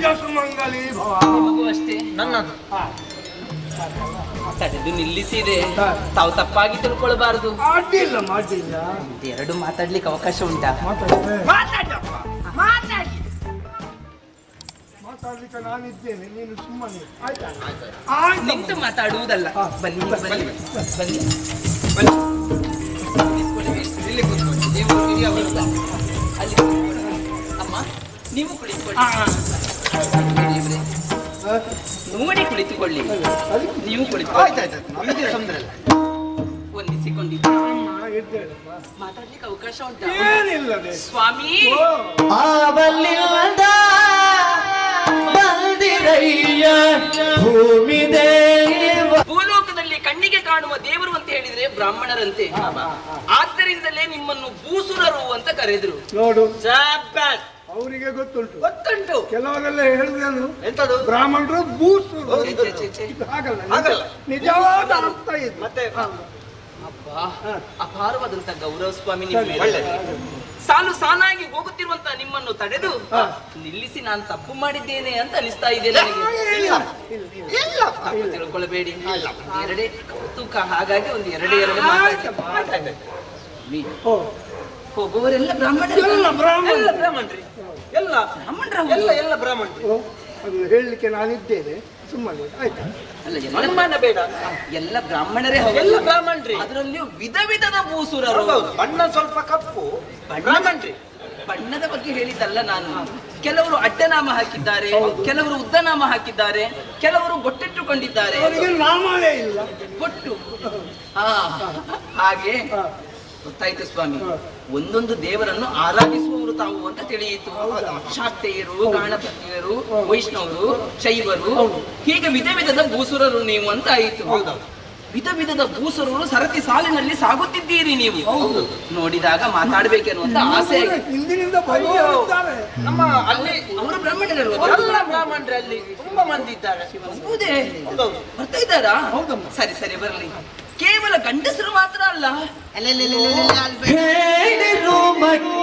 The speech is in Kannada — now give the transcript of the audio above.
ನಿಜ ಸುಮಂಗಲಿ ಭವ. ನಿಮಗೂ ಅಷ್ಟೇ. ನನ್ನದು ತಡೆದು ನಿಲ್ಲಿಸಿದೆ. ತಾವು ತಪ್ಪಾಗಿ ತಿಳ್ಕೊಳ್ಬಾರದು. ಅಡ್ಡಿಲ್ಲ ಮಾಡಿಲ್ಲ. ಎರಡು ಮಾತಾಡ್ಲಿಕ್ಕೆ ಅವಕಾಶ ಉಂಟಾ? ಮಾತಾಡಪ್ಪ ಮಾತಾಡಿ. ಮಾತಾಡ್ಲಿಕ್ಕೆ ನಾನಿದ್ದೇನೆ, ನೀನು ಸುಮ್ಮನೆ. ಆಯ್ತಾ? ಆಯ್ತು. ನಿಂತು ಮಾತಾಡುವುದಲ್ಲ. ಬನ್ನಿ ಬನ್ನಿ ಬನ್ನಿ. ಇಲ್ಲಿ ಕೂತ್ಕೊಳ್ಳಿ. ನೀವು ಹಿರಿಯವರು. ಅಲ್ಲಿ ಕೂತ್ಕೊಳ್ಳಿ. ಅಮ್ಮ ನೀವು ಕುಳಿತುಕೊಳ್ಳಿ. ನೋಡಿ ಕುಳಿತುಕೊಳ್ಳಿ. ನೀವು ಕುಳಿತುಕೊಳ್ಳಿ. ಆಯ್ತಾಯ್ತು, ನಮಗೆ ತೊಂದರೆ ಇಲ್ಲ. ಹೊಂದಿಸಿಕೊಂಡಿದ್ದೀರಿ. ಮಾತಾಡ್ಲಿಕ್ಕೆ ಅವಕಾಶ ಉಂಟಾ? ಏನಿಲ್ಲದೆ ಸ್ವಾಮಿ ಆವಲ್ಲಿಂದ ಬಂದಿರಯ್ಯ ಭೂಮಿ ದೇವ. ಭೂಲೋಕದಲ್ಲಿ ಕಣ್ಣಿಗೆ ಕಾಣುವ ದೇವರು ಅಂತ ಹೇಳಿದ್ರೆ ಬ್ರಾಹ್ಮಣರಂತೆ. ಆದ್ದರಿಂದಲೇ ನಿಮ್ಮನ್ನು ಭೂಸುರರು ಅಂತ ಕರೆದ್ರು. ನೋಡು, ಶಾಬಾಸ್. ಅವರಿಗೆ ಗೊತ್ತುಂಟು. ಗೊತ್ತುಂಟು. ಕೆಲವರೆಲ್ಲ ಹೇಳುದೇನು, ಎಂತದು ಬ್ರಾಹ್ಮಣರು ಬೂಸರು. ಛೆ, ಛೆ, ಛೆ, ಛೆ. ಇದು ಹಾಗಲ್ಲ, ಹಾಗಲ್ಲ. ನಿಜವಾದ ಅರ್ಥ ಇದು. ಮತ್ತೆ ಅಬ್ಬಾ, ಅಪಾರವಾದಂತ ಗೌರವ ಸ್ವಾಮಿ ಸರಿ, ನಿಮ್ಮ ಒಳ್ಳೆದು. ಸಾಲು ಸಾನಾಗಿ ಹೋಗುತ್ತಿರುವಂತ ನಿಮ್ಮನ್ನು ತಡೆದು ನಿಲ್ಲಿಸಿ ನಾನು ತಪ್ಪು ಮಾಡಿದ್ದೇನೆ ಅಂತ ಅನಿಸ್ತಾ ಇದೆ ನನಗೆ. ತಪ್ಪು ತಿಳ್ಕೊಳ್ಬೇಡಿ. ಎರಡೇ ಕೌತುಕ, ಹಾಗಾಗಿ ಒಂದು ಎರಡೇ ಮಾತಾಡಿ. ಓ, ಹೋಗುವವರೆಲ್ಲ ಬ್ರಾಹ್ಮಣರು. ಎಲ್ಲ ಬ್ರಾಹ್ಮಣ. ಎಲ್ಲ ಬ್ರಾಹ್ಮಣರಿ, ಎಲ್ಲ ಎಲ್ಲ ಎಲ್ಲ ಬ್ರಾಹ್ಮಣರಿ. ಓ, ಅದು ಹೇಳಲಿಕ್ಕೆ ನಾನಿದ್ದೇನೆ, ಸುಮ್ಮನೆ. ಆಯ್ತಾ? ಅಲ್ಲ, ಅನುಮಾನ ಬೇಡ, ಎಲ್ಲ ಬ್ರಾಹ್ಮಣರೇ ಹೌದು. ಎಲ್ಲ ಬ್ರಾಹ್ಮಣರಿ. ಅದರಲ್ಲಿಯೂ ವಿಧ ವಿಧದ ಭೂಸುರರು. ಹೌದು, ಬಣ್ಣ ಸ್ವಲ್ಪ ಕಪ್ಪು ಬ್ರಾಹ್ಮಣರಿ. ಬಣ್ಣದ ಬಗ್ಗೆ ಹೇಳಿದ್ದಲ್ಲ ನಾನು. ಕೆಲವರು ಅಡ್ಡನಾಮ ಹಾಕಿದ್ದಾರೆ, ಕೆಲವರು ಉದ್ದನಾಮ ಹಾಕಿದ್ದಾರೆ, ಕೆಲವರು ಬೊಟ್ಟಿಟ್ಟುಕೊಂಡಿದ್ದಾರೆ. ಅವರಿಗೆ ನಾಮವೇ ಇಲ್ಲ. ಬೊಟ್ಟು. ಹಾಗೆ ಗೊತ್ತಾಯ್ತು ಸ್ವಾಮಿ. ಒಂದೊಂದು ದೇವರನ್ನು ಆರಾಧಿಸುವವರು ತಾವು ಅಂತ ತಿಳಿಯಿತು. ಶಾಕ್ತೇಯರು, ಗಣಪತಿಯರು, ವೈಷ್ಣವರು, ಶೈವರು, ಹೀಗೆ ವಿಧ ವಿಧದ ಭೂಸುರರು ನೀವು ಅಂತ ಆಯಿತು. ವಿಧ ವಿಧದ ಭೂಸುರರು ಸರತಿ ಸಾಲಿನಲ್ಲಿ ಸಾಗುತ್ತಿದ್ದೀರಿ ನೀವು. ನೋಡಿದಾಗ ಮಾತಾಡ್ಬೇಕೆನ್ನುವಂತ ಆಸೆ. ಹಿಂದಿನಿಂದ ಬರುವವರಿದ್ದಾರೆ. ನಮ್ಮ ಅಲ್ಲಿ ಅವರು ಬ್ರಾಹ್ಮಣರು. ಎಲ್ಲ ಬ್ರಾಹ್ಮಣರು ಅಲ್ಲಿ ತುಂಬಾ ಮಂದಿ ಇದ್ದಾರೆ. ಹೌದೇ? ಹೌದೌದು. ಬರ್ತಾ ಇದ್ದಾರಾ? ಹೌದಮ್ಮ. ಸರಿ ಸರಿ, ಬರಲಿ. ಕೇವಲ ಗಂಡಸರು ಮಾತ್ರ ಅಲ್ಲ, ಹೇಳಿರು ಮಕ್ಕ